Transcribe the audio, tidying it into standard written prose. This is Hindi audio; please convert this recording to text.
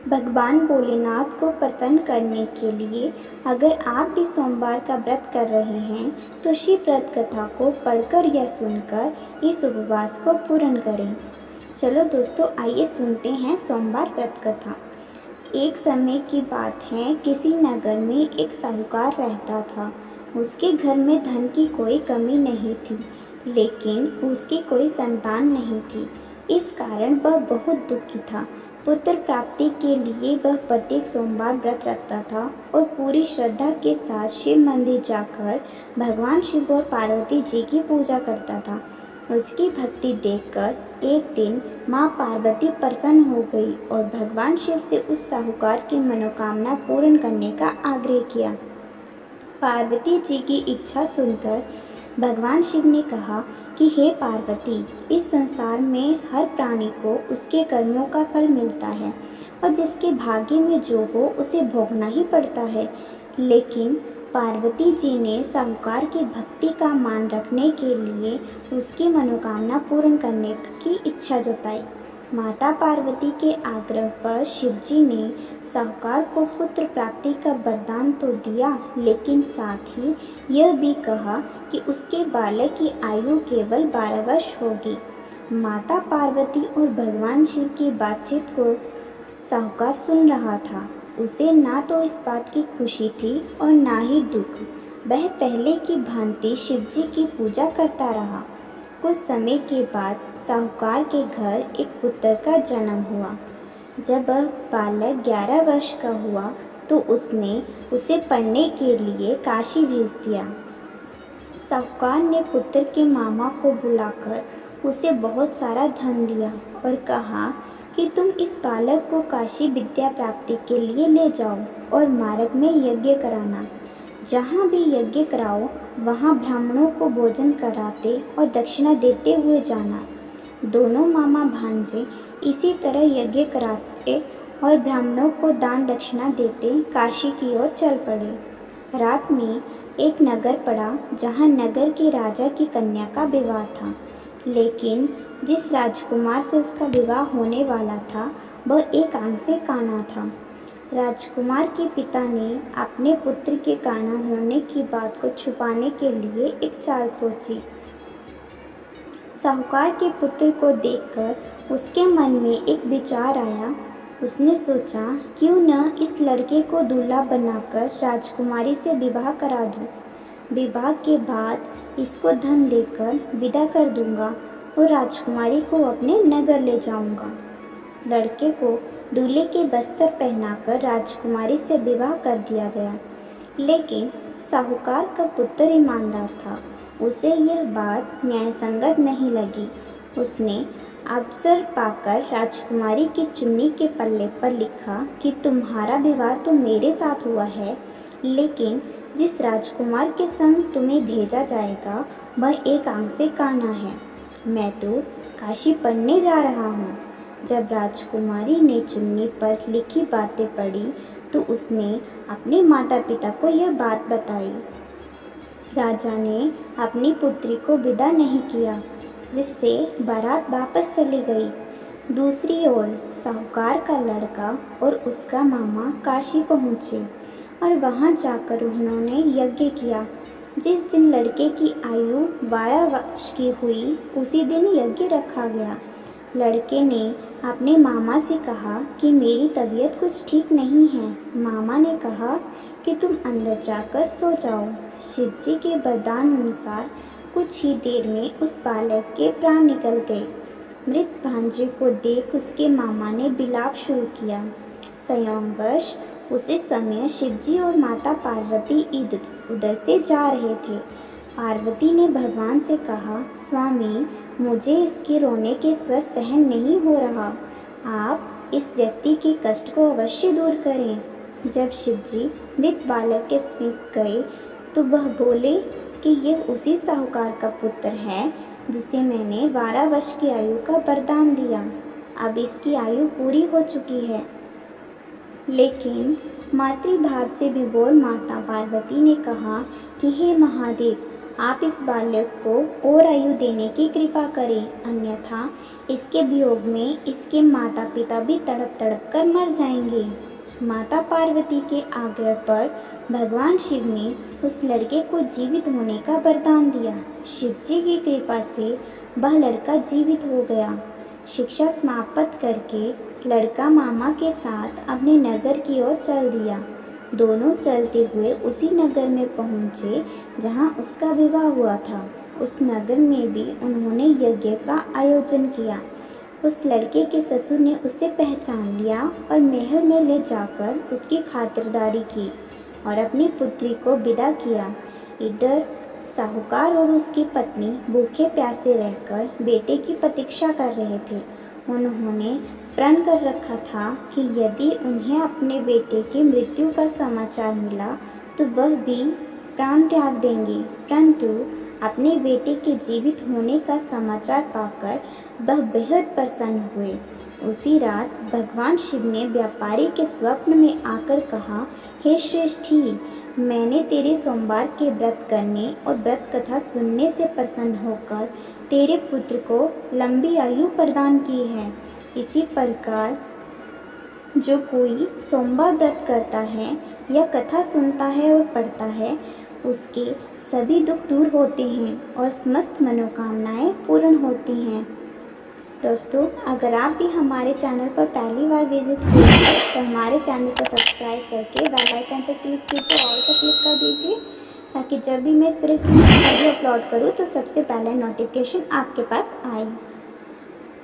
भगवान भोलेनाथ को प्रसन्न करने के लिए अगर आप भी सोमवार का व्रत कर रहे हैं तो शिव व्रत कथा को पढ़कर या सुनकर इस उपवास को पूर्ण करें। चलो दोस्तों, आइए सुनते हैं सोमवार व्रत कथा। एक समय की बात है, किसी नगर में एक साहूकार रहता था। उसके घर में धन की कोई कमी नहीं थी, लेकिन उसकी कोई संतान नहीं थी। इस कारण वह बहुत दुखी था। पुत्र प्राप्ति के लिए वह प्रत्येक सोमवार व्रत रखता था और पूरी श्रद्धा के साथ शिव मंदिर जाकर भगवान शिव और पार्वती जी की पूजा करता था। उसकी भक्ति देखकर एक दिन माँ पार्वती प्रसन्न हो गई और भगवान शिव से उस साहूकार की मनोकामना पूर्ण करने का आग्रह किया। पार्वती जी की इच्छा सुनकर भगवान शिव ने कहा कि हे पार्वती, इस संसार में हर प्राणी को उसके कर्मों का फल मिलता है और जिसके भाग्य में जो हो उसे भोगना ही पड़ता है। लेकिन पार्वती जी ने साहूकार की भक्ति का मान रखने के लिए उसकी मनोकामना पूर्ण करने की इच्छा जताई। माता पार्वती के आग्रह पर शिवजी ने साहूकार को पुत्र प्राप्ति का वरदान तो दिया, लेकिन साथ ही यह भी कहा कि उसके बालक की आयु केवल 12 वर्ष होगी। माता पार्वती और भगवान शिव की बातचीत को साहूकार सुन रहा था। उसे ना तो इस बात की खुशी थी और ना ही दुख। वह पहले की भांति शिवजी की पूजा करता रहा। कुछ समय के बाद साहूकार के घर एक पुत्र का जन्म हुआ। जब वह बालक 11 वर्ष का हुआ तो उसने उसे पढ़ने के लिए काशी भेज दिया। साहूकार ने पुत्र के मामा को बुलाकर उसे बहुत सारा धन दिया और कहा कि तुम इस बालक को काशी विद्या प्राप्ति के लिए ले जाओ और मार्ग में यज्ञ कराना। जहाँ भी यज्ञ कराओ वहाँ ब्राह्मणों को भोजन कराते और दक्षिणा देते हुए जाना। दोनों मामा भांजे इसी तरह यज्ञ कराते और ब्राह्मणों को दान दक्षिणा देते काशी की ओर चल पड़े। रात में एक नगर पड़ा जहाँ नगर के राजा की कन्या का विवाह था, लेकिन जिस राजकुमार से उसका विवाह होने वाला था वह एक आंख से काना था। राजकुमार के पिता ने अपने पुत्र के काना होने की बात को छुपाने के लिए एक चाल सोची। साहूकार के पुत्र को देखकर उसके मन में एक विचार आया। उसने सोचा, क्यों न इस लड़के को दूल्हा बनाकर राजकुमारी से विवाह करा दूं। विवाह के बाद इसको धन देकर विदा कर दूंगा और राजकुमारी को अपने नगर ले जाऊंगा। लड़के को दूल्हे के बस्तर पहनाकर राजकुमारी से विवाह कर दिया गया। लेकिन साहूकार का पुत्र ईमानदार था। उसे यह बात न्यायसंगत नहीं लगी। उसने अवसर पाकर राजकुमारी की चुन्नी के पल्ले पर लिखा कि तुम्हारा विवाह तो मेरे साथ हुआ है, लेकिन जिस राजकुमार के संग तुम्हें भेजा जाएगा वह एक आंख से काना है। मैं तो काशी पढ़ने जा रहा हूँ। जब राजकुमारी ने चुन्नी पर लिखी बातें पढ़ी तो उसने अपने माता पिता को यह बात बताई। राजा ने अपनी पुत्री को विदा नहीं किया, जिससे बारात वापस चली गई। दूसरी ओर साहूकार का लड़का और उसका मामा काशी पहुँचे और वहाँ जाकर उन्होंने यज्ञ किया। जिस दिन लड़के की आयु 12 वर्ष की हुई उसी दिन यज्ञ रखा गया। लड़के ने अपने मामा से कहा कि मेरी तबीयत कुछ ठीक नहीं है। मामा ने कहा कि तुम अंदर जाकर सो जाओ। शिवजी के वरदान अनुसार कुछ ही देर में उस बालक के प्राण निकल गए। मृत भांजे को देख उसके मामा ने विलाप शुरू किया। संयोगवश उसी समय शिवजी और माता पार्वती उधर से जा रहे थे। पार्वती ने भगवान से कहा, स्वामी, मुझे इसके रोने के स्वर सहन नहीं हो रहा। आप इस व्यक्ति के कष्ट को अवश्य दूर करें। जब शिवजी मृत बालक के समीप गए तो वह बोले कि यह उसी साहूकार का पुत्र है जिसे मैंने 12 वर्ष की आयु का वरदान दिया। अब इसकी आयु पूरी हो चुकी है। लेकिन मातृभाव से विभोर माता पार्वती ने कहा कि हे महादेव, आप इस बालक को और आयु देने की कृपा करें, अन्यथा इसके वियोग में इसके माता पिता भी तड़प तड़प कर मर जाएंगे। माता पार्वती के आग्रह पर भगवान शिव ने उस लड़के को जीवित होने का वरदान दिया। शिव जी की कृपा से वह लड़का जीवित हो गया। शिक्षा समाप्त करके लड़का मामा के साथ अपने नगर की ओर चल दिया। दोनों चलते हुए उसी नगर में पहुँचे जहाँ उसका विवाह हुआ था। उस नगर में भी उन्होंने यज्ञ का आयोजन किया। उस लड़के के ससुर ने उसे पहचान लिया और महल में ले जाकर उसकी खातिरदारी की और अपनी पुत्री को विदा किया। इधर साहूकार और उसकी पत्नी भूखे प्यासे रहकर बेटे की प्रतीक्षा कर रहे थे। उन्होंने प्रण कर रखा था कि यदि उन्हें अपने बेटे की मृत्यु का समाचार मिला तो वह भी प्राण त्याग देंगे, परंतु अपने बेटे के जीवित होने का समाचार पाकर वह बेहद प्रसन्न हुए। उसी रात भगवान शिव ने व्यापारी के स्वप्न में आकर कहा, हे श्रेष्ठी, मैंने तेरे सोमवार के व्रत करने और व्रत कथा सुनने से प्रसन्न होकर तेरे पुत्र को लंबी आयु प्रदान की है। इसी प्रकार जो कोई सोमवार व्रत करता है या कथा सुनता है और पढ़ता है, उसके सभी दुख दूर होते हैं और समस्त मनोकामनाएं पूर्ण होती हैं। दोस्तों, अगर आप भी हमारे चैनल पर पहली बार विजिट हुए हैं तो हमारे चैनल को सब्सक्राइब करके बेल आइकन पर क्लिक कीजिए, ऑल पर क्लिक कर दीजिए, ताकि जब भी मैं इस तरह की वीडियो अपलोड करूँ तो सबसे पहले नोटिफिकेशन आपके पास आए।